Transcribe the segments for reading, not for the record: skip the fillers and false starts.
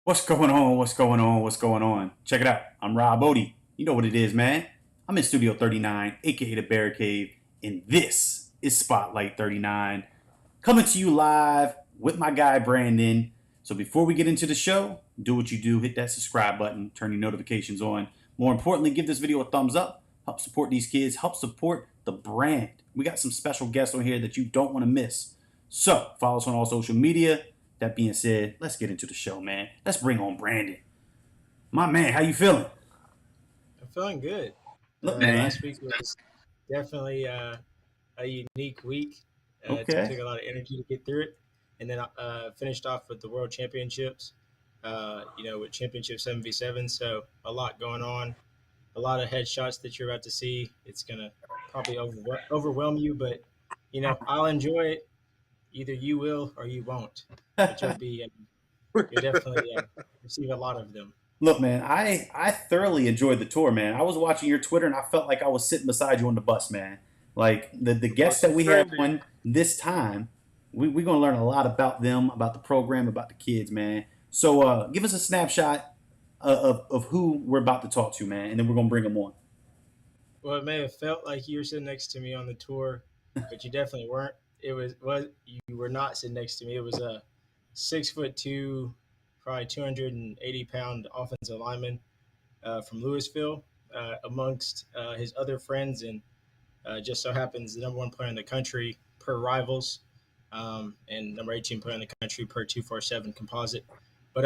What's going on? What's going on? What's going on? Check it out. I'm Rob Odie. You know what it is, man. I'm in Studio 39, aka the Bear Cave, and this is Spotlight 39, coming to you live with my guy Brandon. So before we get into the show, do what you do, hit that subscribe button, turn your notifications on. More importantly, give this video a thumbs up. Help support these kids, help support the brand. We got some special guests on here that you don't want to miss. So follow us on all social media. That being said, let's get into the show, man. Let's bring on Brandon. My man, how you feeling? I'm feeling good. Look, man. Last week was definitely a unique week. It Okay. took a lot of energy to get through it, and then finished off with the World Championships. With Championship 7v7, so a lot going on, a lot of headshots that you're about to see. It's gonna probably overwhelm you, but I'll enjoy it. Either you will or you won't, but you'll definitely receive a lot of them. Look, man, I thoroughly enjoyed the tour, man. I was watching your Twitter and I felt like I was sitting beside you on the bus, man. Like the guests Bus that is we have trending. on this time, we're gonna learn a lot about them, about the program, about the kids, man. So give us a snapshot of who we're about to talk to, man, and then we're gonna bring them on. Well, it may have felt like you were sitting next to me on the tour, but you definitely weren't. It was you were not sitting next to me. It was a 6'2", probably 280-pound offensive lineman from Louisville, amongst his other friends, and just so happens the number one player in the country per Rivals, and number 18 player in the country per 247 composite. But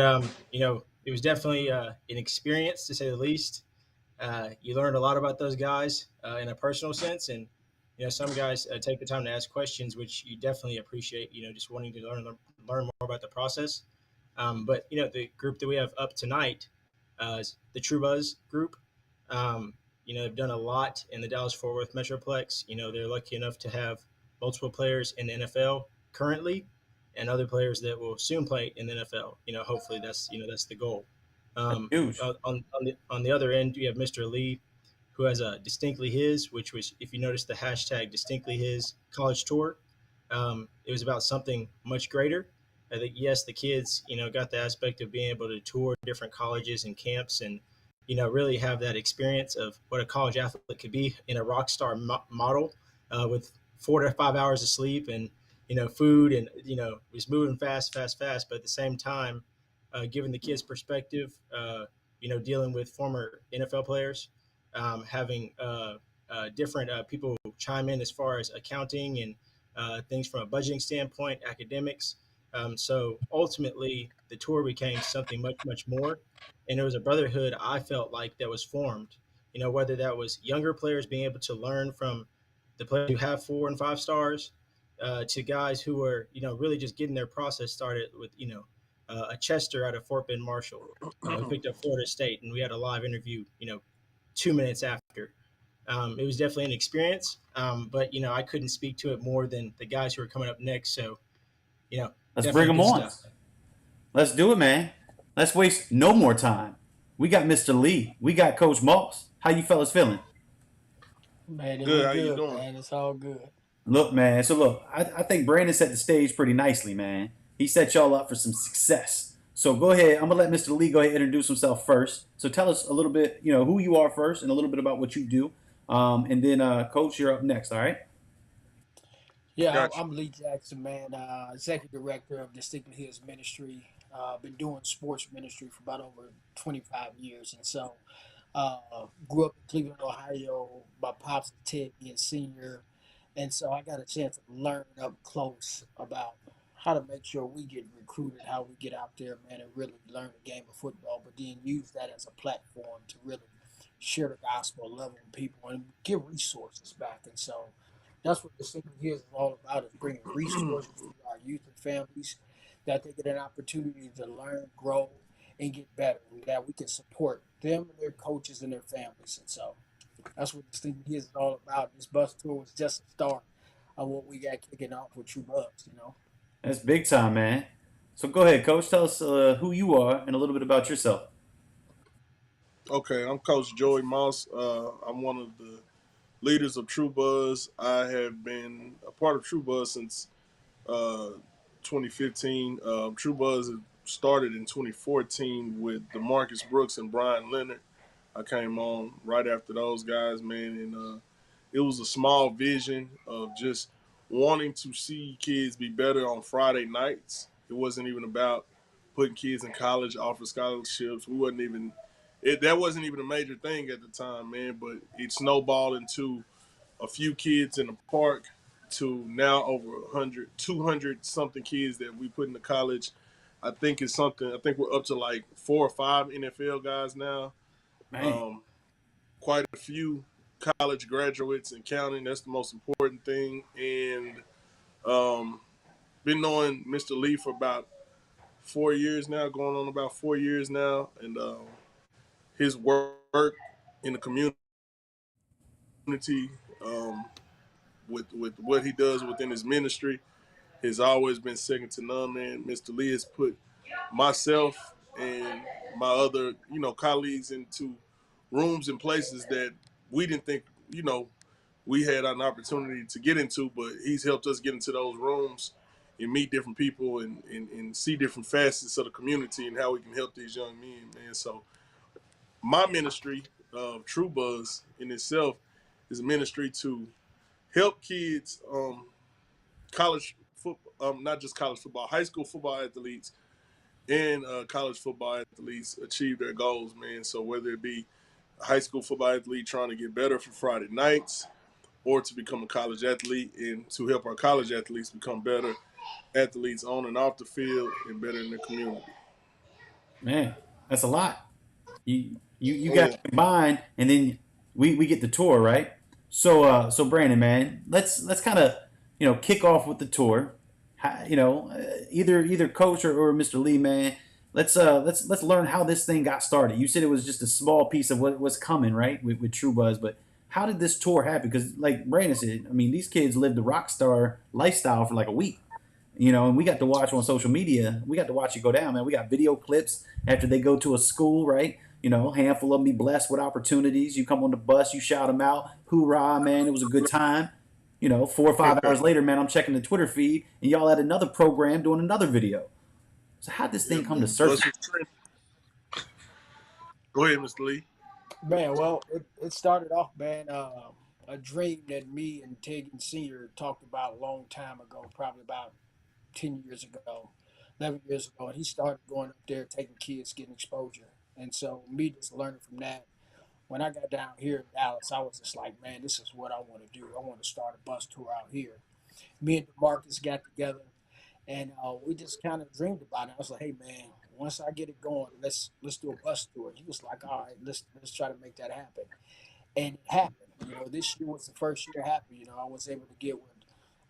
it was definitely an experience to say the least. You learned a lot about those guys in a personal sense, and some guys take the time to ask questions, which you definitely appreciate. Just wanting to learn more about the process. But the group that we have up tonight is the True Buzz group. They've done a lot in the Dallas Fort Worth Metroplex. They're lucky enough to have multiple players in the NFL currently, and other players that will soon play in the NFL. Hopefully that's the goal. That's Um, huge. on the other end, you have Mr. Lee, who has a Distinctly His, which was, if you notice the hashtag Distinctly His college tour, it was about something much greater. I think, yes, the kids, got the aspect of being able to tour different colleges and camps, and really have that experience of what a college athlete could be in a rock star model, with 4 to 5 hours of sleep and food, and was moving fast, fast, fast, but at the same time, giving the kids perspective, dealing with former NFL players, having different people chime in as far as accounting and things from a budgeting standpoint, academics. So ultimately, the tour became something much, much more. And it was a brotherhood I felt like that was formed. Whether that was younger players being able to learn from the players who have 4 and 5 stars, to guys who are, really just getting their process started with, a Chester out of Fort Bend Marshall, who picked up Florida State, and we had a live interview, 2 minutes after. It was definitely an experience, but I couldn't speak to it more than the guys who are coming up next. So, Let's bring definitely them good on. stuff. Let's do it, man. Let's waste no more time. We got Mr. Lee. We got Coach Moss. How you fellas feeling? Man, Good. we How you good, doing? man. It's all good. Look, man. So look, I think Brandon set the stage pretty nicely, man. He set y'all up for some success. So go ahead. I'm gonna let Mr. Lee go ahead and introduce himself first. So tell us a little bit, who you are first, and a little bit about what you do. And then Coach, you're up next. All right. Yeah, Got I'm Lee Jackson, man. Executive Director of Distinctly His Ministry. Been doing sports ministry for about over 25 years. And so, grew up in Cleveland, Ohio. My pops and Ted being senior. And so I got a chance to learn up close about how to make sure we get recruited, how we get out there, man, and really learn the game of football, but then use that as a platform to really share the gospel, love on people, and give resources back. And so that's what this thing here is all about, is bringing you. resources to our youth and families, that they get an opportunity to learn, grow, and get better, and that we can support them and their coaches and their families. And so that's what this thing here is all about. This bus tour was just a start of what we got kicking off with True Bucks. That's big time, man. So go ahead, Coach. Tell us who you are and a little bit about yourself. Okay, I'm Coach Joey Moss. I'm one of the leaders of True Buzz. I have been a part of True Buzz since uh, 2015. True Buzz started in 2014 with DeMarcus Brooks and Brian Leonard. I came on right after those guys, man, and it was a small vision of just wanting to see kids be better on Friday nights. It wasn't even about putting kids in college, offer scholarships. We wasn't even that wasn't even a major thing at the time, man. But it snowballed into a few kids in the park to now over 100, 200 something kids that we put into college. I think it's something. I think we're up to like 4 or 5 NFL guys now. Man, Um, Quite a few college graduates and counting. That's the most important thing. And um, been knowing Mr. Lee for about 4 years now, going on about 4 years now, and his work in the community, um, with what he does within his ministry, has always been second to none. Man, Mr. Lee has put myself and my other colleagues into rooms and places that we didn't think we had an opportunity to get into, but he's helped us get into those rooms and meet different people and see different facets of the community and how we can help these young men, man. So my ministry of True Buzz in itself is a ministry to help kids, college football, not just college football, high school football athletes and college football athletes achieve their goals, man. So whether it be a high school football athlete trying to get better for Friday nights, or to become a college athlete and to help our college athletes become better athletes on and off the field and better in the community. man, that's a lot. You Oh got yeah. combined, and then we get the tour, right? So Brandon, man, let's kind of kick off with the tour. Either coach or Mr. Lee, man. Let's learn how this thing got started. You said it was just a small piece of what was coming, right, with True Buzz, but how did this tour happen? Because like Brandon said, I mean, these kids lived the rock star lifestyle for like a week. And we got to watch on social media. We got to watch it go down, man. We got video clips after they go to a school, right? A handful of them be blessed with opportunities. You come on the bus, you shout them out, hoorah, man! It was a good time. 4 or 5 hours later, man, I'm checking the Twitter feed, and y'all had another program doing another video. So how'd this Yeah, thing come to man. surface? Go ahead, Mr. Lee. Man, well, it started off, man, a dream that me and Tegan Sr. talked about a long time ago, probably about 10 years ago, 11 years ago. And he started going up there, taking kids, getting exposure. And so, me just learning from that, when I got down here in Dallas, I was just like, man, this is what I want to do. I want to start a bus tour out here. Me and DeMarcus got together, and we just kind of dreamed about it. I was like, hey, man, once I get it going, let's do a bus tour. He was like, all right, let's try to make that happen, and it happened. This year was the first year it happened. I was able to get with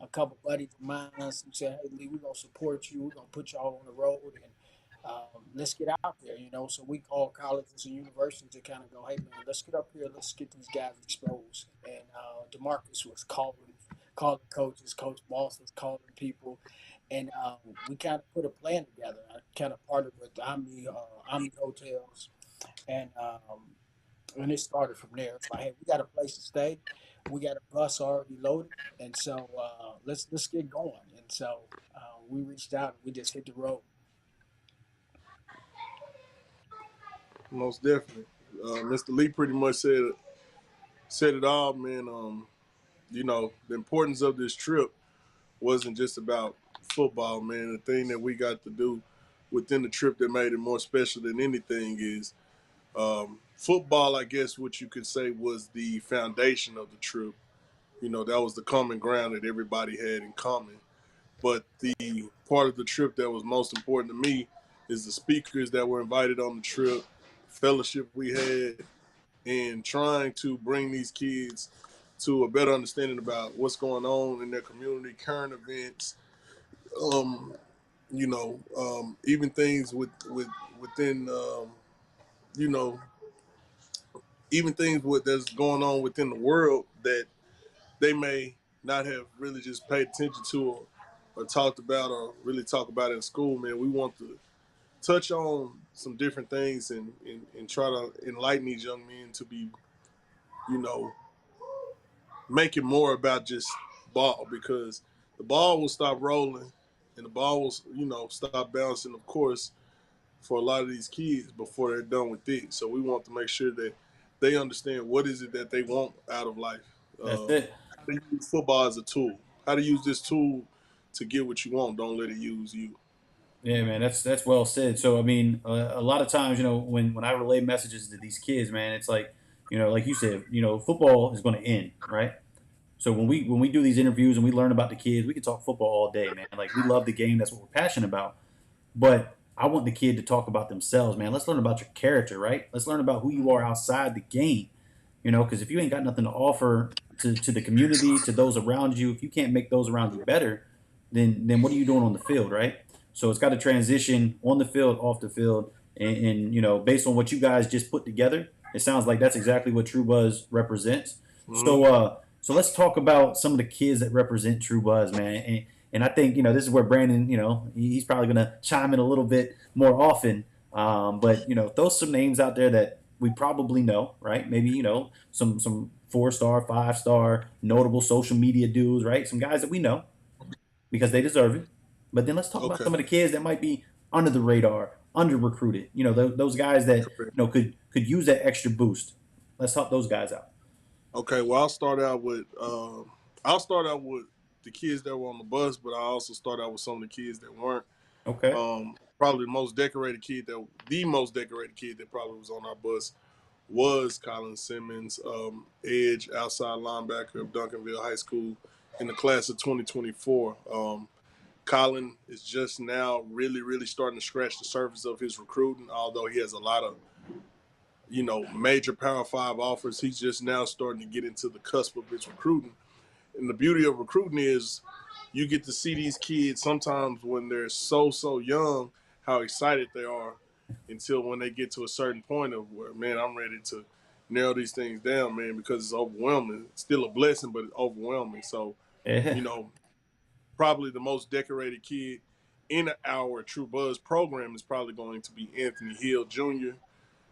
a couple buddies of mine who said, "Hey, Lee, we're gonna support you. We're gonna put y'all on the road, and let's get out there." So we called colleges and universities to kind of go, "Hey, man, let's get up here. Let's get these guys exposed." And Demarcus was calling coaches. Coach Boss was calling people, and we kind of put a plan together. I kind of partnered with Omni Hotels, and it started from there. It's like, hey, we got a place to stay, we got a bus already loaded, and so let's get going. And so we reached out and we just hit the road. Most definitely. Mr. Lee pretty much said it all, man. The importance of this trip wasn't just about football, man. The thing that we got to do within the trip that made it more special than anything is football. I guess what you could say was the foundation of the trip. That was the common ground that everybody had in common. But the part of the trip that was most important to me is the speakers that were invited on the trip, fellowship we had, and trying to bring these kids to a better understanding about what's going on in their community, current events, um, even things within, you know, even things that's going on within the world that they may not have really just paid attention to or talked about or really talk about in school, man. We want to touch on some different things and try to enlighten these young men to be, you know, make it more about just ball, because the ball will stop rolling and the ball will, stop bouncing, of course, for a lot of these kids before they're done with it. So we want to make sure that they understand what is it that they want out of life. That's How it. to use football as a tool. How to use this tool to get what you want. Don't let it use you. Yeah, man, that's well said. So, I mean, a lot of times, when I relay messages to these kids, man, it's like, like you said, football is going to end, right? So when we do these interviews and we learn about the kids, we can talk football all day, man. Like we love the game. That's what we're passionate about. But I want the kid to talk about themselves, man. Let's learn about your character, right? Let's learn about who you are outside the game. Because if you ain't got nothing to offer to the community, to those around you, if you can't make those around you better, then what are you doing on the field, right? So it's got to transition on the field, off the field, and based on what you guys just put together, it sounds like that's exactly what True Buzz represents. Mm-hmm. So let's talk about some of the kids that represent True Buzz, man. And I think this is where Brandon, he's probably gonna chime in a little bit more often. But throw some names out there that we probably know, right? Maybe some 4-star, 5-star, notable social media dudes, right? Some guys that we know because they deserve it. But then let's talk about Okay. some of the kids that might be under the radar, under recruited. Those guys that Correct. could use that extra boost. Let's help those guys out. Okay. Well, I'll start out with the kids that were on the bus, but I also start out with some of the kids that weren't. Okay. Probably the most decorated kid that probably was on our bus was Colin Simmons, edge outside linebacker of Duncanville High School in the class of 2024. Colin is just now really, really starting to scratch the surface of his recruiting, although he has a lot of, major Power 5 offers. He's just now starting to get into the cusp of his recruiting. And the beauty of recruiting is you get to see these kids sometimes when they're so young, how excited they are until when they get to a certain point of where, man, I'm ready to narrow these things down, man, because it's overwhelming. It's still a blessing, but it's overwhelming. So, Yeah. you know, probably the most decorated kid in our True Buzz program is probably going to be Anthony Hill Jr.,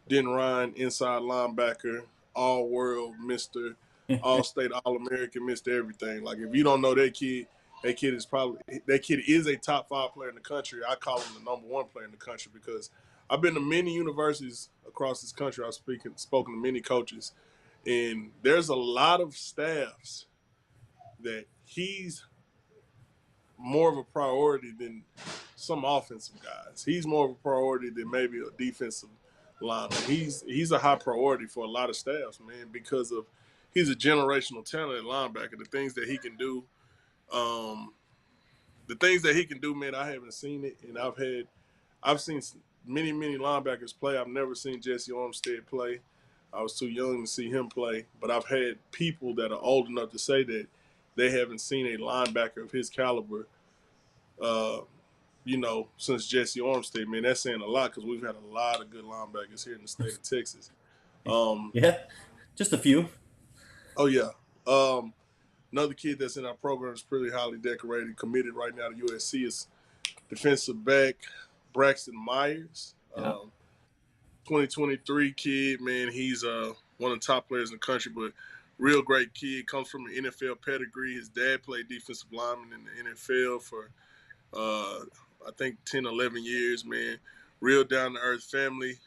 Den Ryan, inside linebacker, all world, Mr. All State, All American, Mr. Everything. Like if you don't know that kid is a top 5 player in the country. I call him the number 1 player in the country because I've been to many universities across this country. I've spoken to many coaches, and there's a lot of staffs that he's more of a priority than some offensive guys. He's more of a priority than maybe a defensive lineman. He's a high priority for a lot of staffs, man, because of he's a generational talent at linebacker. Um, the things that he can do, man, I haven't seen it, and I've seen many linebackers play. I've never seen Jesse Armstead play. I was too young to see him play, but I've had people that are old enough to say that they haven't seen a linebacker of his caliber, uh, since Jesse Armstead. Man, that's saying a lot because we've had a lot of good linebackers here in the state of Texas. Um, Yeah. Just a few. oh yeah. Another kid that's in our program is pretty highly decorated, committed right now to USC is defensive back Braxton Myers. Yeah. 2023 kid, man, he's one of the top players in the country, but real great kid, comes from an NFL pedigree. His dad played defensive lineman in the NFL for I think 10, 11 years, man. Real down to earth family.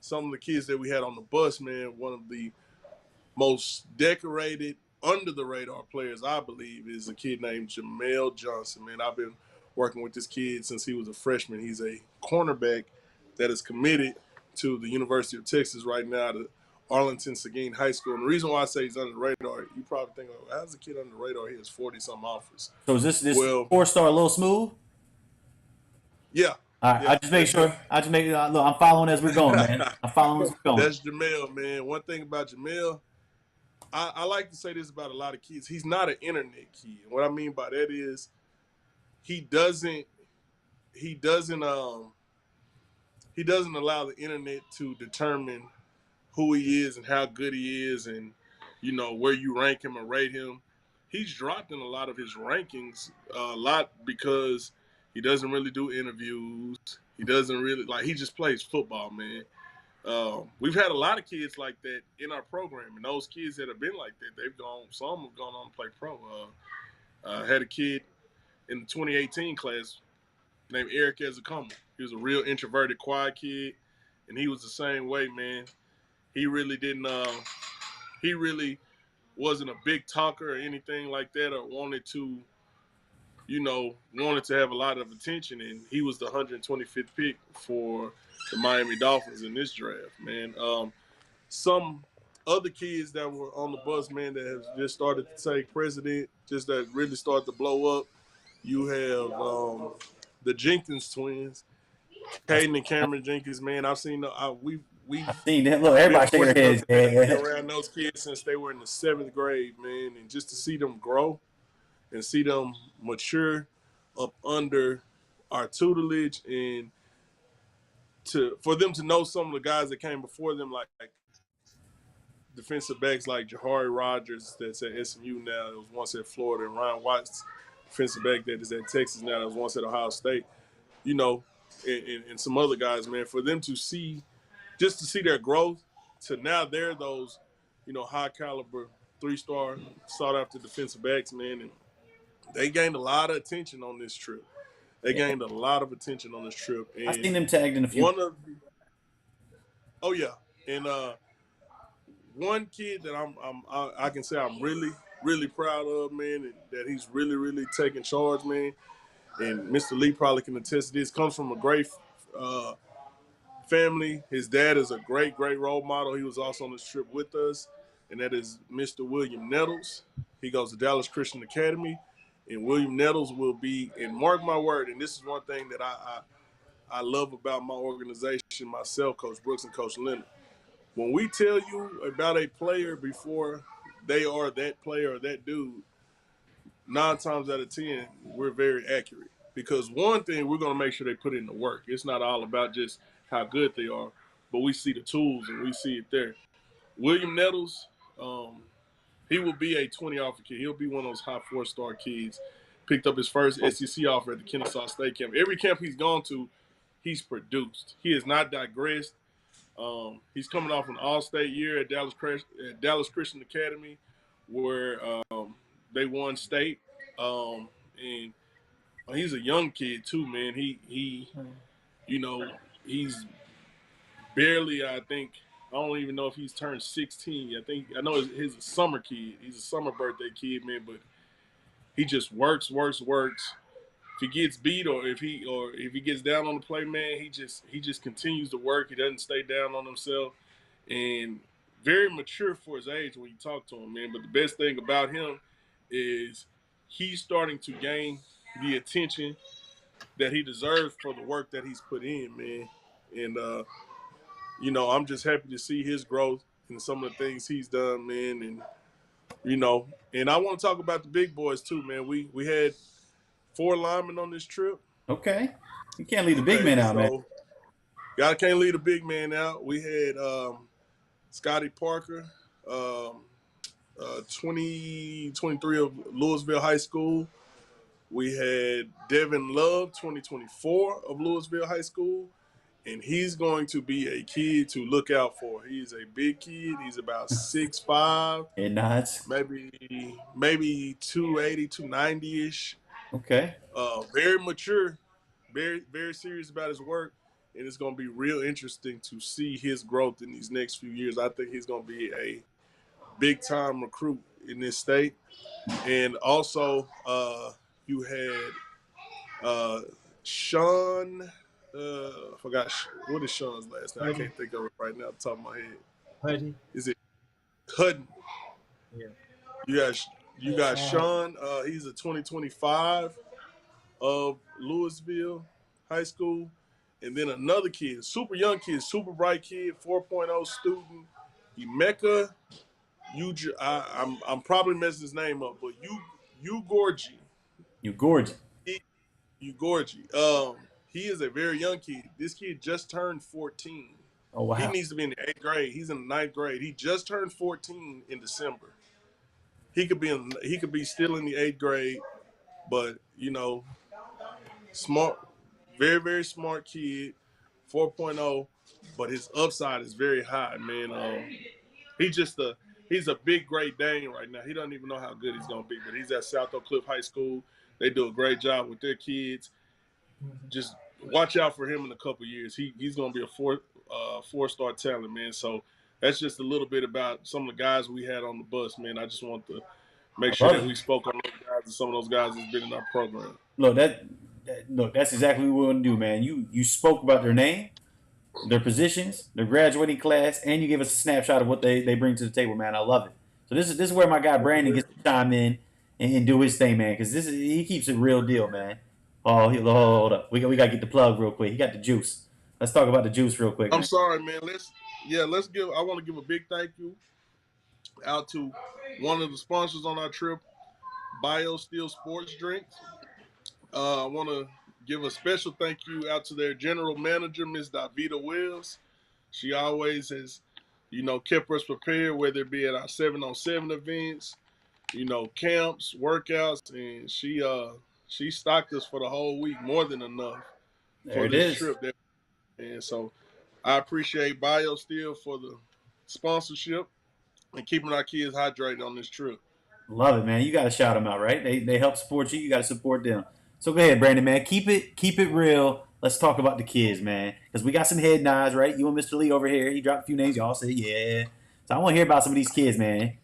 Some of the kids that we had on the bus, man, one of the most decorated under the radar players, I believe, is a kid named Jamel Johnson, man. I've been working with this kid since he was a freshman. He's a cornerback that is committed to the University of Texas right now, to Arlington Seguin High School. And the reason why I say he's under the radar, you probably think, how's the kid under the radar? He has 40-something offers. So is this Well, 4-star a little smooth? yeah. All right. Yeah. I just make sure. Look, I'm following as we're going, man. I'm following as we're going. That's Jamel, man. One thing about Jamel, I like to say this about a lot of kids. He's not an internet kid. What I mean by that is he doesn't allow the internet to determine who he is and how good he is and where you rank him or rate him. He's dropped in a lot of his rankings a lot because he doesn't really do interviews. He doesn't really he just plays football, man. We've had a lot of kids like that in our program, and those kids that have been like that, some have gone on to play pro. Had a kid in the 2018 class named Eric Ezekiel. He was a real introverted, quiet kid, and he was the same way, man. He really didn't. He really wasn't a big talker or anything like that, or wanted to have a lot of attention. And he was the 125th pick for the Miami Dolphins in this draft, man. Some other kids that were on the bus, man, that have just started to take precedent, just that really started to blow up. You have the Jenkins twins, Caden and Cameron Jenkins, man. I've seen we've I seen that. Look, been everybody shaking fortunate their enough heads. to be Yeah. around those kids since they were in the 7th grade, man, and just to see them grow and see them mature up under our tutelage, and for them to know some of the guys that came before them, like defensive backs like Jahari Rogers that's at SMU now, that was once at Florida, and Ryan Watts, defensive back that is at Texas now, that was once at Ohio State, and some other guys, man, for them to see, just to see their growth to now they're those, high caliber 3-star sought after defensive backs, man, and they gained a lot of attention on this trip. They gained a lot of attention on this trip, I and seen them tagged in a few. oh yeah, and one kid that I can say I'm really, really proud of, man, and that he's really, really taking charge, man. And Mr. Lee probably can attest to this. Comes from a great family. His dad is a great, great role model. He was also on this trip with us, and that is Mr. William Nettles. He goes to Dallas Christian Academy, and William Nettles will be, and mark my word, and this is one thing that I love about my organization, myself, Coach Brooks and Coach Leonard. When we tell you about a player before they are that player or that dude, 9 times out of 10, we're very accurate. Because one thing, we're going to make sure they put in the work. It's not all about just how good they are, but we see the tools and we see it there. William Nettles, he will be a 20 offer kid. He'll be one of those high 4-star kids. Picked up his first SEC offer at the Kennesaw State camp. Every camp he's gone to, he's produced. He has not digressed. He's coming off an all-state year at Dallas Christian Academy, where they won state. And he's a young kid too, man. He's barely, I don't even know if he's turned 16. I know he's a summer kid. He's a summer birthday kid, man. But he just works. If he gets beat or if he gets down on the play, man, he just continues to work. He doesn't stay down on himself, and very mature for his age when you talk to him, man. But the best thing about him is he's starting to gain the attention that he deserves for the work that he's put in, man. And I'm just happy to see his growth and some of the things he's done, man. And and I want to talk about the big boys too, man. We had 4 linemen on this trip. Okay. You can't leave the big man out, man. Can't leave the big man out. We had Scotty Parker, 2023 of Louisville High School. We had Devin Love, 2024 of Louisville High School. And he's going to be a kid to look out for. He's a big kid. He's about 6'5". It nods. Maybe 280, 290-ish. Okay. Very mature, very, very serious about his work. And it's going to be real interesting to see his growth in these next few years. I think he's going to be a big-time recruit in this state. And also, you had Sean – I forgot what is Sean's last name. I can't think of it right now off the top of my head. Hudden. Is it Hudden? Yeah. You got Sean. He's a 2025 of Louisville High School, and then another kid, super young kid, super bright kid, 4.0 student, Emeka. I'm probably messing his name up, but Ugorji. Ugorji. He is a very young kid. This kid just turned 14. Oh, wow. He needs to be in the 8th grade. He's in the 9th grade. He just turned 14 in December. He could be still in the 8th grade, but smart, very, very smart kid, 4.0, but his upside is very high, man. He's a big Great Dane right now. He doesn't even know how good he's gonna be, but he's at South Oak Cliff High School. They do a great job with their kids. just watch out for him in a couple years. He's gonna be a four-star talent, man. So that's just a little bit about some of the guys we had on the bus, man. I just want to make I sure love that it. we spoke on those guys and some of those guys that's been in our program. Look, look, that's exactly what we want to do, man. You spoke about their name, their positions, their graduating class, and you gave us a snapshot of what they bring to the table, man. I love it. So this is where my guy Brandon gets to chime in and do his thing, man, because he keeps it real deal, man. Oh, hold up, we got to get the plug real quick. He got the juice. Let's talk about the juice real quick, I'm man. sorry, man. Let's give. I want to give a big thank you out to one of the sponsors on our trip, BioSteel Sports Drinks. I want to give a special thank you out to their general manager, Ms. Davida Wells. She always has, kept us prepared, whether it be at our 7-on-7 events, camps, workouts, and she stocked us for the whole week, more than enough There for it this is. trip. And so I appreciate BioSteel for the sponsorship and keeping our kids hydrated on this trip. Love it, man. You got to shout them out, right? They help support you. You got to support them. So go ahead, Brandon, man. Keep it real. Let's talk about the kids, man, because we got some head nods, right? You and Mr. Lee over here. He dropped a few names. Y'all said yeah. So I want to hear about some of these kids, man.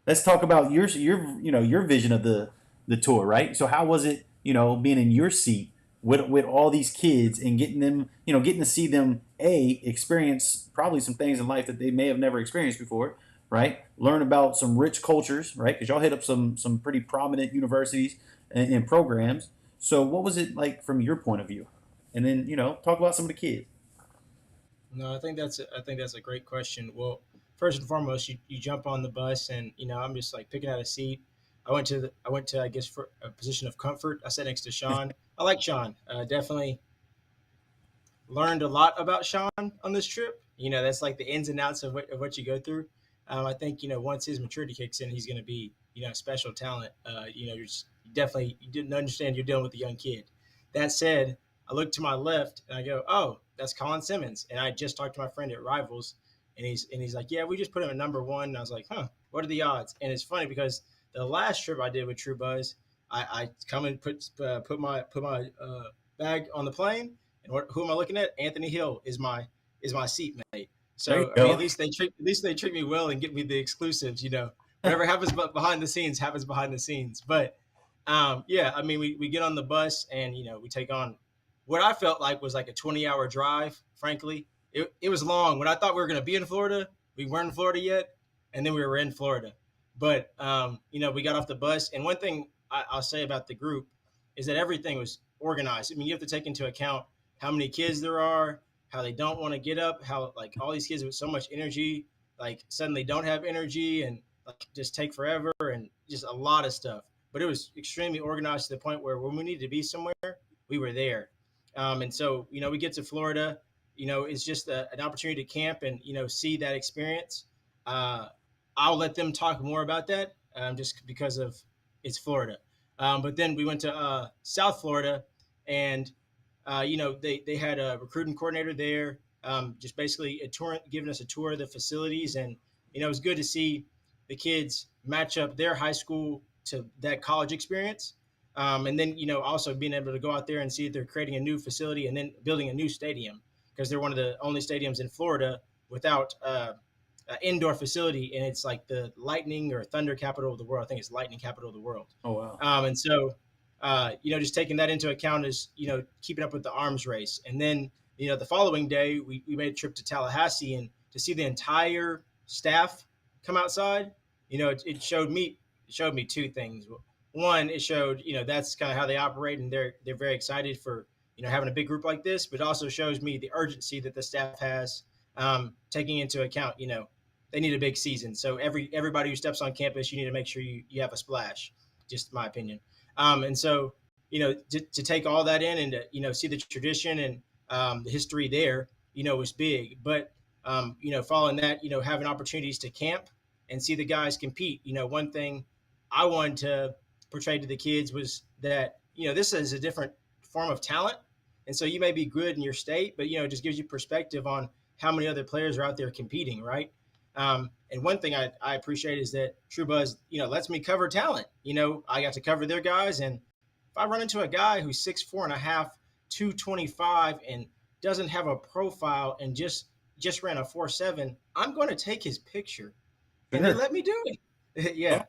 Let's talk about your your vision of the tour, right? So how was it, being in your seat with all these kids and getting them, getting to see them experience probably some things in life that they may have never experienced before, right? Learn about some rich cultures, right? Because y'all hit up some pretty prominent universities and programs. So what was it like from your point of view? And then talk about some of the kids. No, I think that's a great question. Well, first and foremost, you jump on the bus, and I'm just like picking out a seat. I went to I guess for a position of comfort. I sat next to Sean. I like Sean. Definitely learned a lot about Sean on this trip. That's like the ins and outs of what you go through. I think once his maturity kicks in, he's going to be a special talent. You didn't understand you're dealing with a young kid. That said, I look to my left and I go, oh, that's Colin Simmons, and I just talked to my friend at Rivals, and he's like, yeah, we just put him at number one. And I was like, huh, what are the odds? And it's funny because the last trip I did with True Buzz, I come and put my bag on the plane, and who am I looking at? Anthony Hill is my seatmate. There you So I mean, go. at least they treat me well and get me the exclusives. Whatever happens behind the scenes happens behind the scenes. But yeah, I mean, we get on the bus and we take on what I felt like was like a 20-hour drive. Frankly, it was long. When I thought we were going to be in Florida, we weren't in Florida yet, and then we were in Florida. But we got off the bus, and one thing I'll say about the group is that everything was organized. I mean, you have to take into account how many kids there are, how they don't want to get up, how like all these kids with so much energy, like suddenly don't have energy and like just take forever and just a lot of stuff. But it was extremely organized to the point where when we needed to be somewhere, we were there. And so, we get to Florida, it's just an opportunity to camp and, see that experience. Uh, I'll let them talk more about that just because of it's Florida. But then we went to South Florida, and they had a recruiting coordinator there, just basically giving us a tour of the facilities, and it was good to see the kids match up their high school to that college experience. And then also being able to go out there and see that they're creating a new facility and then building a new stadium because they're one of the only stadiums in Florida without indoor facility, and it's like the lightning or thunder capital of the world. I think it's lightning capital of the world. Oh wow. And so, just taking that into account is, keeping up with the arms race. And then, the following day, we made a trip to Tallahassee, and to see the entire staff come outside, it showed me two things. One, it showed, that's kind of how they operate, and they're very excited for, having a big group like this, but it also shows me the urgency that the staff has, taking into account, they need a big season. So everybody who steps on campus, you need to make sure you have a splash, just my opinion. And so, to take all that in and to, see the tradition and the history there, was big. But, following that, having opportunities to camp and see the guys compete. One thing I wanted to portray to the kids was that, this is a different form of talent. And so you may be good in your state, but, it just gives you perspective on how many other players are out there competing, right? And one thing I appreciate is that True Buzz, lets me cover talent. I got to cover their guys. And if I run into a guy who's 6'4" and a half, 225 and doesn't have a profile and just ran a 4.7, I'm going to take his picture, and they Sure. let me do it. Yeah.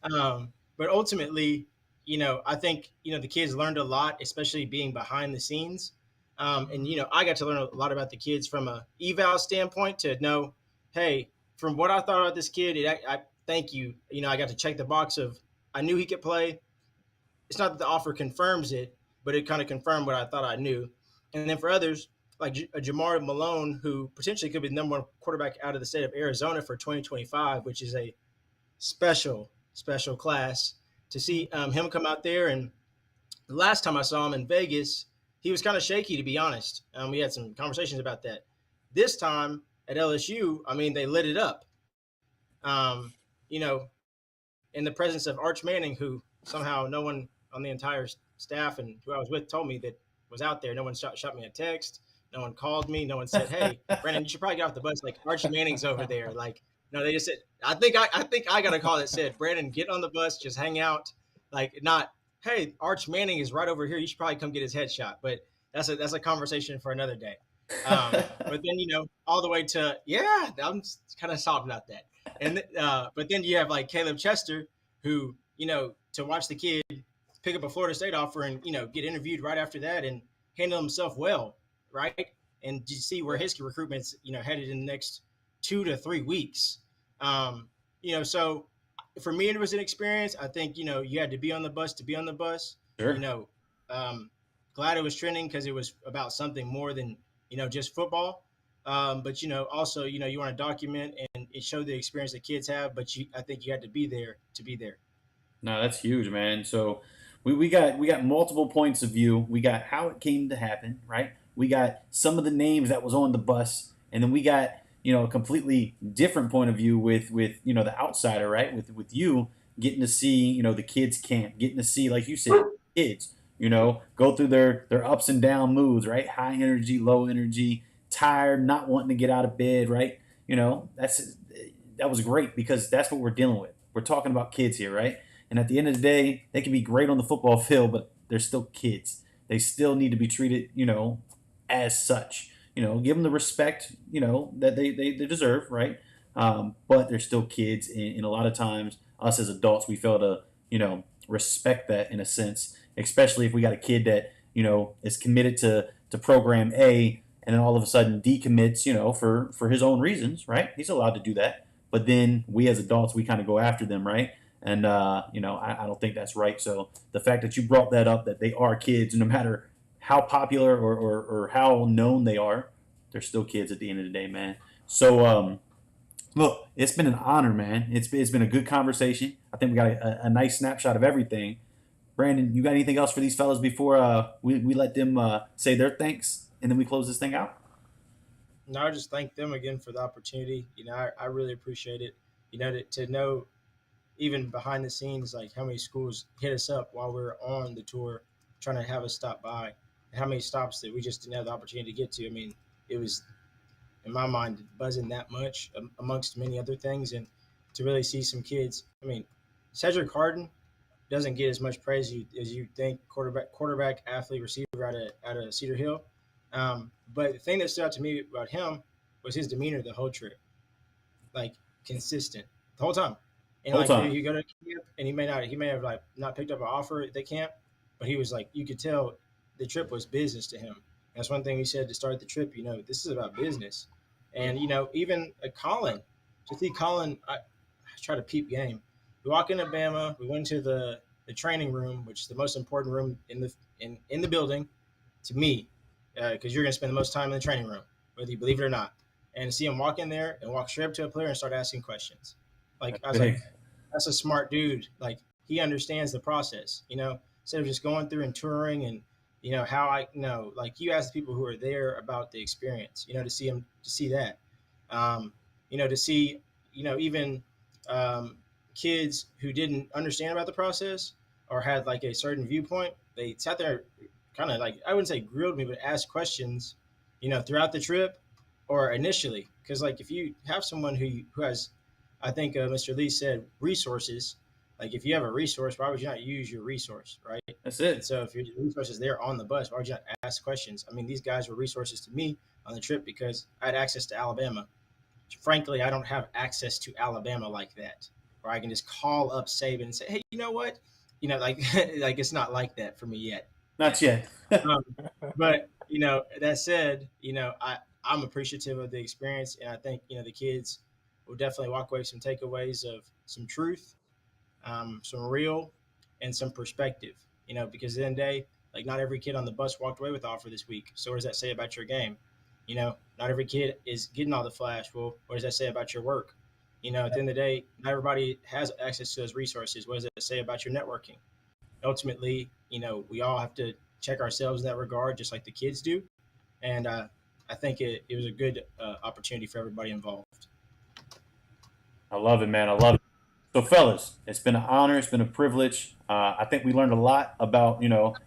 But ultimately, I think the kids learned a lot, especially being behind the scenes. And I got to learn a lot about the kids from a eval standpoint to know, hey, from what I thought about this kid, I thank you. I got to check the box of I knew he could play. It's not that the offer confirms it, but it kind of confirmed what I thought I knew. And then for others, like a Jamar Malone, who potentially could be the number one quarterback out of the state of Arizona for 2025, which is a special class. To see him come out there, and the last time I saw him in Vegas, he was kind of shaky, to be honest. We had some conversations about that. This time at LSU, I mean, they lit it up. Um, you know, in the presence of Arch Manning, who somehow no one on the entire staff and who I was with told me that was out there. No one shot me a text. No one called me. No one said, "Hey, Brandon, you should probably get off the bus. Like Arch Manning's over there." Like, no, they just said, I think I got a call that said, "Brandon, get on the bus, just hang out." Like, not, "Hey, Arch Manning is right over here. You should probably come get his headshot." But that's a conversation for another day. But then all the way to I'm kind of soft about that. And but then you have like Caleb Chester, who to watch the kid pick up a Florida State offer and get interviewed right after that and handle himself well, right? And to see where his recruitment's headed in the next 2 to 3 weeks. So for me it was an experience. I think you had to be on the bus to be on the bus. Sure. Glad it was trending because it was about something more than just football. But also you want to document and it showed the experience that kids have. But I think you had to be there to be there. No, that's huge, man. So we got multiple points of view. We got how it came to happen, right? We got some of the names that was on the bus, and then we got a completely different point of view with the outsider, right? With you getting to see the kids camp, getting to see, like you said, kids go through their ups and down moods, right? High energy, low energy, tired, not wanting to get out of bed, right? That was great because that's what we're dealing with. We're talking about kids here, right? And at the end of the day, they can be great on the football field, but they're still kids. They still need to be treated, as such. Give them the respect, that they deserve, right? But they're still kids, and a lot of times, us as adults, we fail to, respect that in a sense, especially if we got a kid that, is committed to program A, and then all of a sudden decommits, for his own reasons, right? He's allowed to do that. But then we as adults, we kind of go after them, right? And, I don't think that's right. So the fact that you brought that up, that they are kids, no matter how popular or how known they are, they're still kids at the end of the day, man. So, look, it's been an honor, man. It's been a good conversation. I think we got a nice snapshot of everything. Brandon, you got anything else for these fellas before we let them say their thanks and then we close this thing out? No, I just thank them again for the opportunity. I really appreciate it. To know even behind the scenes, like how many schools hit us up while we were on the tour, trying to have us stop by, and how many stops that we just didn't have the opportunity to get to. I mean, it was, in my mind, buzzing that much amongst many other things, and to really see some kids. I mean, Cedric Harden doesn't get as much praise as you think. Quarterback, athlete, receiver out of Cedar Hill. But the thing that stood out to me about him was his demeanor the whole trip, like consistent the whole time. And Whole like time. you go to camp, and he may have like not picked up an offer at the camp, but he was like, you could tell the trip was business to him. That's one thing he said to start the trip. This is about business, and even Colin, to see Colin, I try to peep game. We walk into Bama. We went to the training room, which is the most important room in the building, to me, because you're going to spend the most time in the training room, whether you believe it or not. And to see him walk in there and walk straight up to a player and start asking questions, like I was Big. like, that's a smart dude. Like he understands the process. Instead of just going through and touring and how like you ask the people who are there about the experience. To see that, to see even kids who didn't understand about the process or had like a certain viewpoint, they sat there kind of like, I wouldn't say grilled me, but asked questions, throughout the trip or initially. Because like if you have someone who has, I think Mr. Lee said, resources, Like if you have a resource, why would you not use your resource, right? That's And it. so if your resource is there on the bus, why would you not ask questions? I mean, these guys were resources to me on the trip because I had access to Alabama. Frankly, I don't have access to Alabama like that, where I can just call up Saban and say, hey, you know what? Like like it's not like that for me Not yet. yet. Um, but that said, I'm appreciative of the experience, and I think the kids will definitely walk away with some takeaways of some truth, some real, and some perspective. Because at the end of the day, like not every kid on the bus walked away with an offer this week. So what does that say about your game? Not every kid is getting all the flash. Well, what does that say about your work? At the end of the day, not everybody has access to those resources. What does that say about your networking? Ultimately, we all have to check ourselves in that regard, just like the kids do. And I think it was a good opportunity for everybody involved. I love it, man. I love it. So, fellas, it's been an honor. It's been a privilege. I think we learned a lot about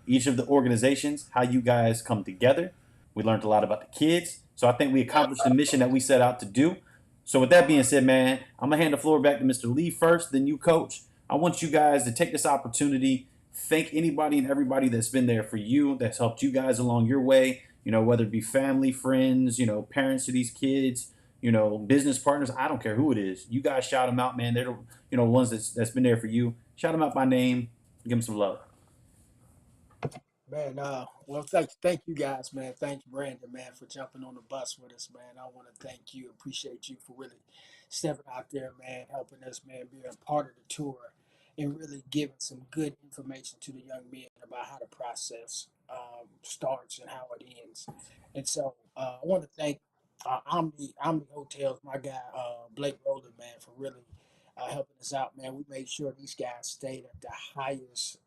each of the organizations, how you guys come together. We learned a lot about the kids. So I think we accomplished the mission that we set out to do. So with that being said, man, I'm gonna hand the floor back to Mr. Lee first, then you, Coach. I want you guys to take this opportunity, thank anybody and everybody that's been there for you, that's helped you guys along your way. Whether it be family, friends, parents of these kids, business partners. I don't care who it is. You guys shout them out, man. They're the ones that's been there for you. Shout them out by name. Give them some love. Man, well, thank you guys, man. Thank you, Brandon, man, for jumping on the bus with us, man. I want to thank you, appreciate you for really stepping out there, man, helping us, man, being a part of the tour, and really giving some good information to the young men about how the process starts and how it ends. And so, I want to thank Omni Hotels, my guy Blake Rowland, man, for really helping us out, man. We made sure these guys stayed at the highest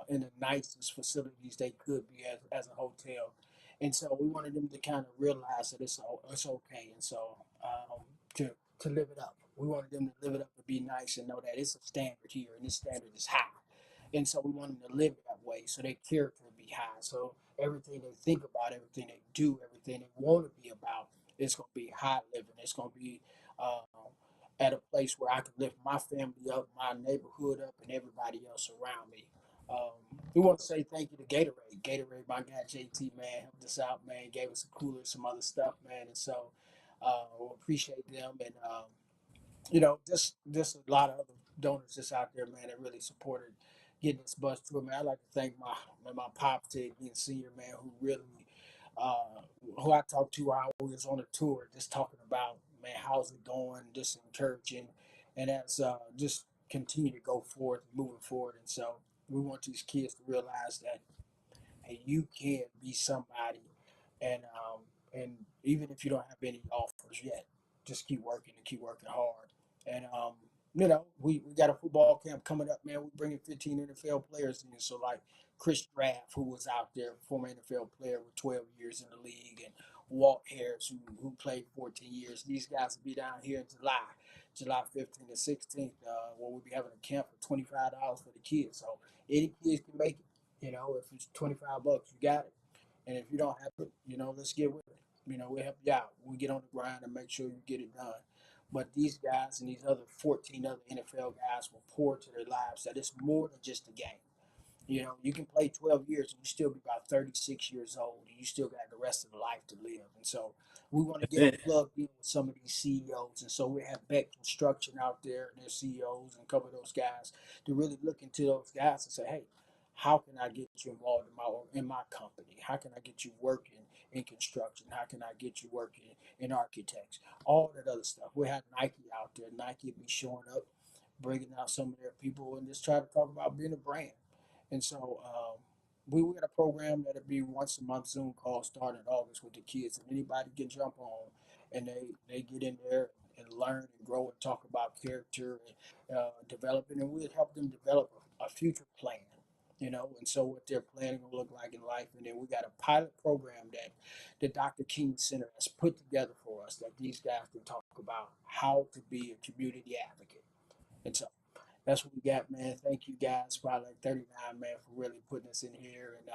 and the nicest facilities they could be as a hotel. And so we wanted them to kind of realize that it's okay. And so to to live it up, we wanted them to live it up and be nice and know that it's a standard here and this standard is high. And so we want them to live that way so their character will be high. So everything they think about, everything they do, everything they want to be about, it's going to be high living. It's going to be uh, at a place where I can lift my family up, my neighborhood up, and everybody else around me. We want to say thank you to Gatorade. Gatorade, my guy JT, man, helped us out, man, gave us a cooler, some other stuff, man. And so we appreciate them. And just a lot of other donors just out there, man, that really supported getting this bus through. Man, I'd like to thank my pops, Ted, being senior, man, who really uh, who I talked to while I was on the tour, just talking about, man, how's it going, just encouraging, and that's just continue to go forward, moving forward. And so we want these kids to realize that, hey, you can be somebody, and even if you don't have any offers yet, just keep working and keep working hard. And we got a football camp coming up, man. We're bringing 15 NFL players in, so like Chris Draft, who was out there, former NFL player with 12 years in the league, and Walt Harris, who played 14 years. These guys will be down here in July 15th and 16th, where we'll be having a camp for $25 for the kids. So any kids can make it. If it's $25, you got it. And if you don't have it, let's get with it. We'll help you out. We get on the grind and make sure you get it done. But these guys and these other 14 other NFL guys will pour to their lives that it's more than just a game. You can play 12 years and you still be about 36 years old and you still got the rest of the life to live. And so we want to That's get them it. plugged in with some of these CEOs. And so we have Beck Construction out there and their CEOs and a couple of those guys to really look into those guys and say, hey, how can I get you involved in my company? How can I get you working in construction? How can I get you working in architects? All that other stuff. We had Nike out there. Nike will be showing up, bringing out some of their people and just try to talk about being a brand. And so we got a program that'll be once a month Zoom call starting in August with the kids, and anybody can jump on, and they get in there and learn and grow and talk about character and developing, and we'll help them develop a future plan. And so what their planning will look like in life, and then we got a pilot program that the Dr. King Center has put together for us that these guys can talk about how to be a community advocate. And so that's what we got, man. Thank you guys, Spotlight 39, man, for really putting us in here. And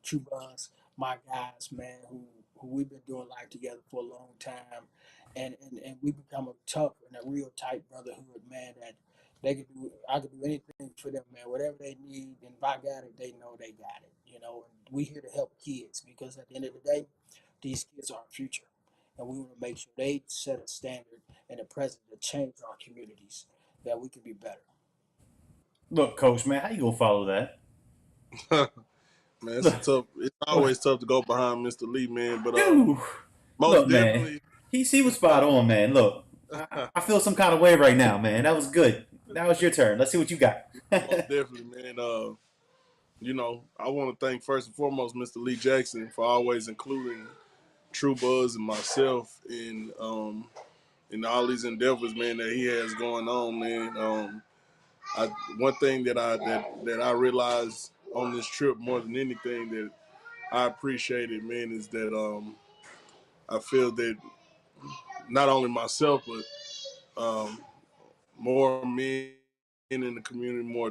True Buzz, my guys, man, who we've been doing life together for a long time. And we become a tough and a real tight brotherhood, man, that They could do. I could do anything for them, man. Whatever they need, and if I got it, they know they got it. You know, and we here to help kids because at the end of the day, these kids are our future, and we want to make sure they set a standard in the present to change our communities that we can be better. Look, Coach, man, how you gonna follow that? Man, it's a Look, tough. It's look, always tough to go behind Mr. Lee, man. But dude. most Look, man, definitely, he was spot on, man. Look, I feel some kind of way right now, man. That was good. That was your turn. Let's see what you got. most definitely, man. You know, I want to thank first and foremost Mr. Lee Jackson for always including True Buzz and myself in all these endeavors, man, that he has going on, man. I one thing that I realized on this trip more than anything that I appreciated, man, is that I feel that not only myself but more men in the community, more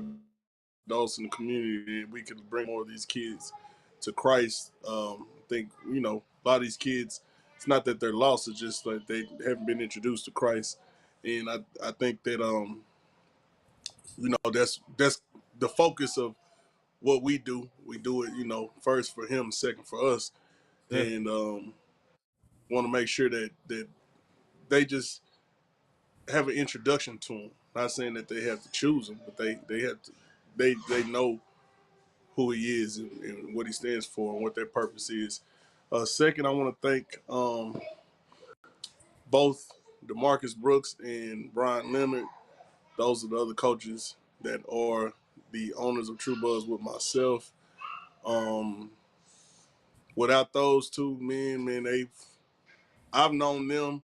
adults in the community, we could bring more of these kids to Christ. I think a lot of these kids, it's not that they're lost; it's just like they haven't been introduced to Christ, and I think that that's the focus of what we do. We do it, first for Him, second for us, Yeah. and want to make sure that they just have an introduction to Him. Not saying that they have to choose Him, but they have to they know who He is and what He stands for and what their purpose is. Second, I want to thank both DeMarcus Brooks and Brian Leonard. Those are the other coaches that are the owners of True Buzz with myself. Um, Without those two men, man, I've known them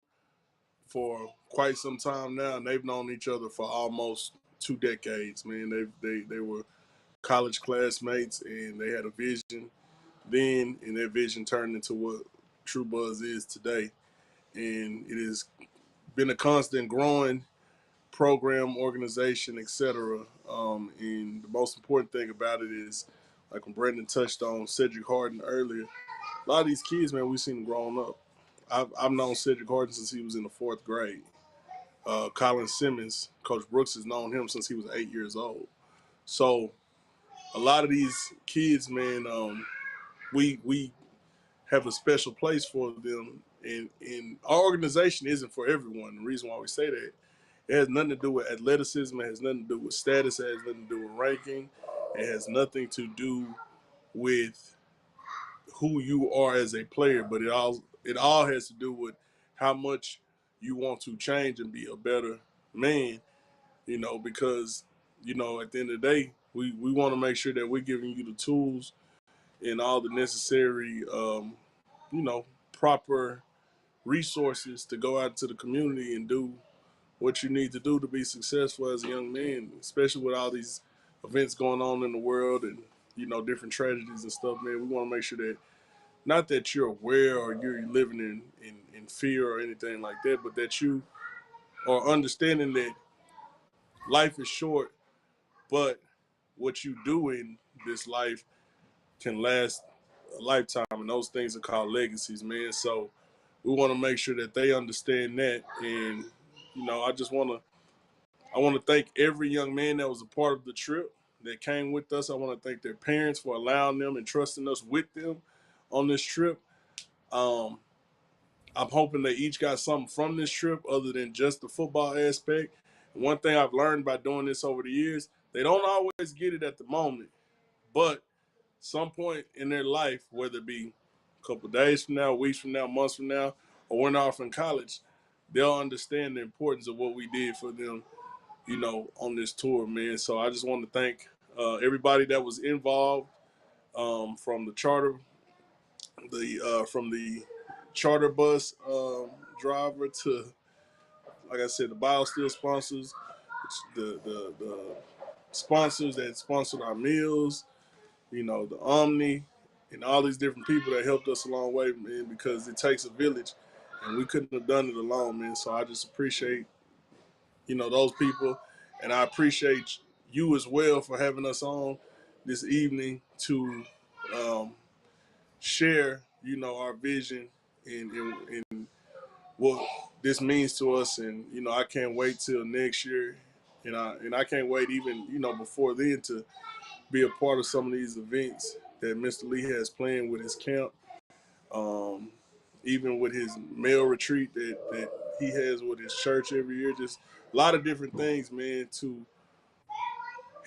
for quite some time now, and they've known each other for almost 2 decades. Man, they were college classmates, and they had a vision then, and that vision turned into what True Buzz is today. And it has been a constant growing program, organization, etc. And the most important thing about it is, like when Brendan touched on Cedric Harden earlier, a lot of these kids, man, we've seen them growing up. I've known Cedric Harden since he was in the fourth grade. Colin Simmons, Coach Brooks has known him since he was 8 years old. So a lot of these kids, man, we have a special place for them, and our organization isn't for everyone. The reason why we say that, it has nothing to do with athleticism. It has nothing to do with status. It has nothing to do with ranking. It has nothing to do with who you are as a player. But it all has to do with how much you want to change and be a better man. Because at the end of the day, we want to make sure that we're giving you the tools and all the necessary proper resources to go out into the community and do what you need to do to be successful as a young man, especially with all these events going on in the world and different tragedies and stuff. Man, we want to make sure that not that you're aware or you're living in fear or anything like that, but that you are understanding that life is short, but what you do in this life can last a lifetime, and those things are called legacies, man. So we want to make sure that they understand that, and I want to thank every young man that was a part of the trip that came with us. I want to thank their parents for allowing them and trusting us with them on this trip. Um, I'm hoping they each got something from this trip other than just the football aspect. And one thing I've learned by doing this over the years, they don't always get it at the moment, but some point in their life, whether it be a couple of days from now, weeks from now, months from now, or when they're off in college, they'll understand the importance of what we did for them, on this tour, man. So I just want to thank everybody that was involved, from the charter bus driver to, like I said, the BioSteel sponsors, the sponsors that sponsored our meals, the Omni, and all these different people that helped us a long way, man, because it takes a village, and we couldn't have done it alone, man. So I just appreciate, those people, and I appreciate you as well for having us on this evening to um, share, our vision and what this means to us. And, I can't wait till next year And I can't wait even before then to be a part of some of these events that Mr. Lee has planned with his camp, um, even with his male retreat that he has with his church every year. Just a lot of different things, man, to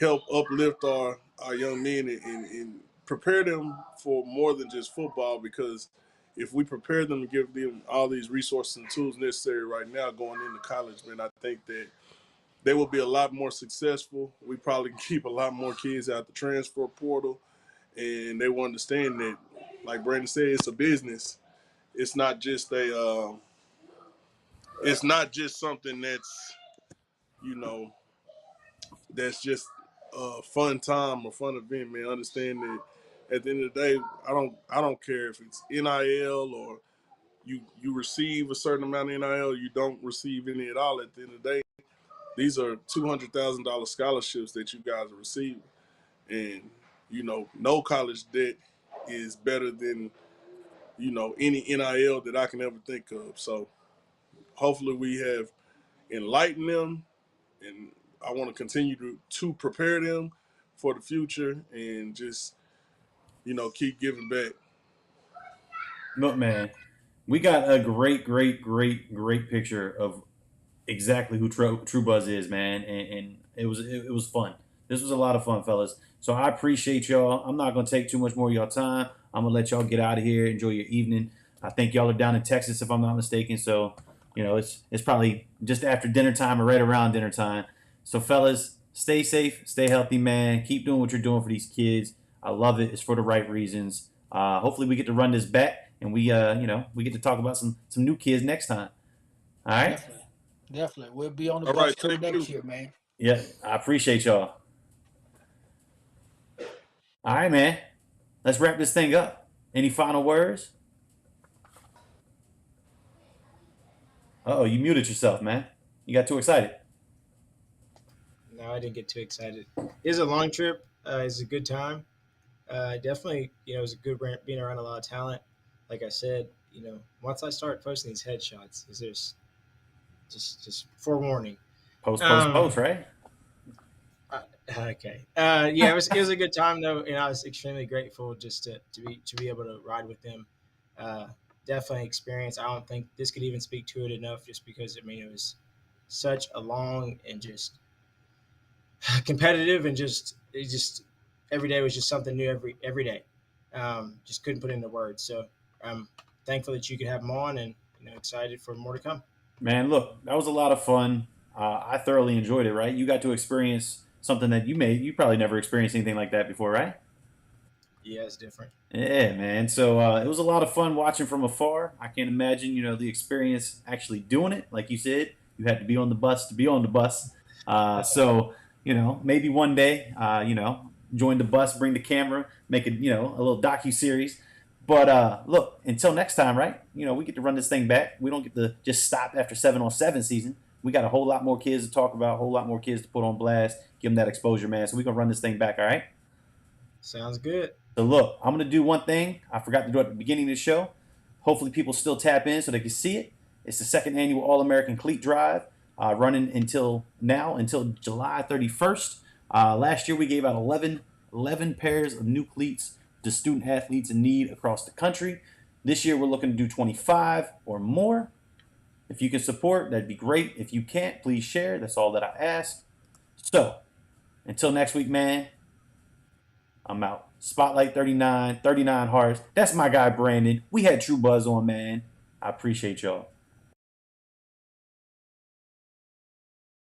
help uplift our young men and prepare them for more than just football. Because if we prepare them and give them all these resources and tools necessary right now going into college, man, I think that they will be a lot more successful. We probably can keep a lot more kids out the transfer portal, and they will understand that, like Brandon said, it's a business. It's not just it's not just something you know, that's just a fun time or fun event, man. Understand that at the end of the day, I don't care if it's NIL or you receive a certain amount of NIL, you don't receive any at all. At the end of the day, these are $200,000 scholarships that you guys are receiving, and no college debt is better than any NIL that I can ever think of. So hopefully we have enlightened them, and I want to continue to prepare them for the future and just keep giving back. Look, man, we got a great picture of exactly who True Buzz is, man, and it was fun. This was a lot of fun, fellas. So I appreciate y'all. I'm not gonna take too much more of y'all time. I'm gonna let y'all get out of here. Enjoy your evening. I think y'all are down in Texas, if I'm not mistaken. So it's probably just after dinner time or right around dinner time. So fellas, stay safe, stay healthy, man. Keep doing what you're doing for these kids. I love it. It's for the right reasons. Hopefully we get to run this back and we get to talk about some new kids next time. All right. Definitely, definitely. We'll be on the All bus right, till thank next you. year, man. Yeah, I appreciate y'all. All right, man. Let's wrap this thing up. Any final words? Oh, you muted yourself, man. You got too excited. No, I didn't get too excited. It was a long trip. It's a good time. Definitely, it was a good being around a lot of talent. Like I said, once I start posting these headshots, is there's just forewarning. Post, Um, right? okay. Yeah, it was a good time though, and I was extremely grateful just to be able to ride with them. Uh, Definitely experience. I don't think this could even speak to it enough, just because I mean it was such a long and just competitive, and just every day was just something new every day. Just couldn't put it into words. So I'm thankful that you could have them on, and excited for more to come. Man, look, that was a lot of fun. I thoroughly enjoyed it, right? You got to experience something that you probably never experienced anything like that before, right? Yeah, it's different. Yeah, man. So it was a lot of fun watching from afar. I can't imagine, the experience actually doing it. Like you said, you had to be on the bus to be on the bus. So maybe one day, join the bus, bring the camera, make it, a little docu series. But look, until next time, right? We get to run this thing back. We don't get to just stop after 7-on-7 season. We got a whole lot more kids to talk about, a whole lot more kids to put on blast, give them that exposure, man. So we're gonna run this thing back, all right? Sounds good. So look, I'm gonna do one thing I forgot to do at the beginning of the show. Hopefully, people still tap in so they can see it. It's the second annual All American Cleat Drive, running until July 31st. Last year, we gave out 11 pairs of new cleats to student athletes in need across the country. This year, we're looking to do 25 or more. If you can support, that'd be great. If you can't, please share. That's all that I ask. So, until next week, man, I'm out. Spotlight 39, 39 hearts. That's my guy, Brandon. We had True Buzz on, man. I appreciate y'all.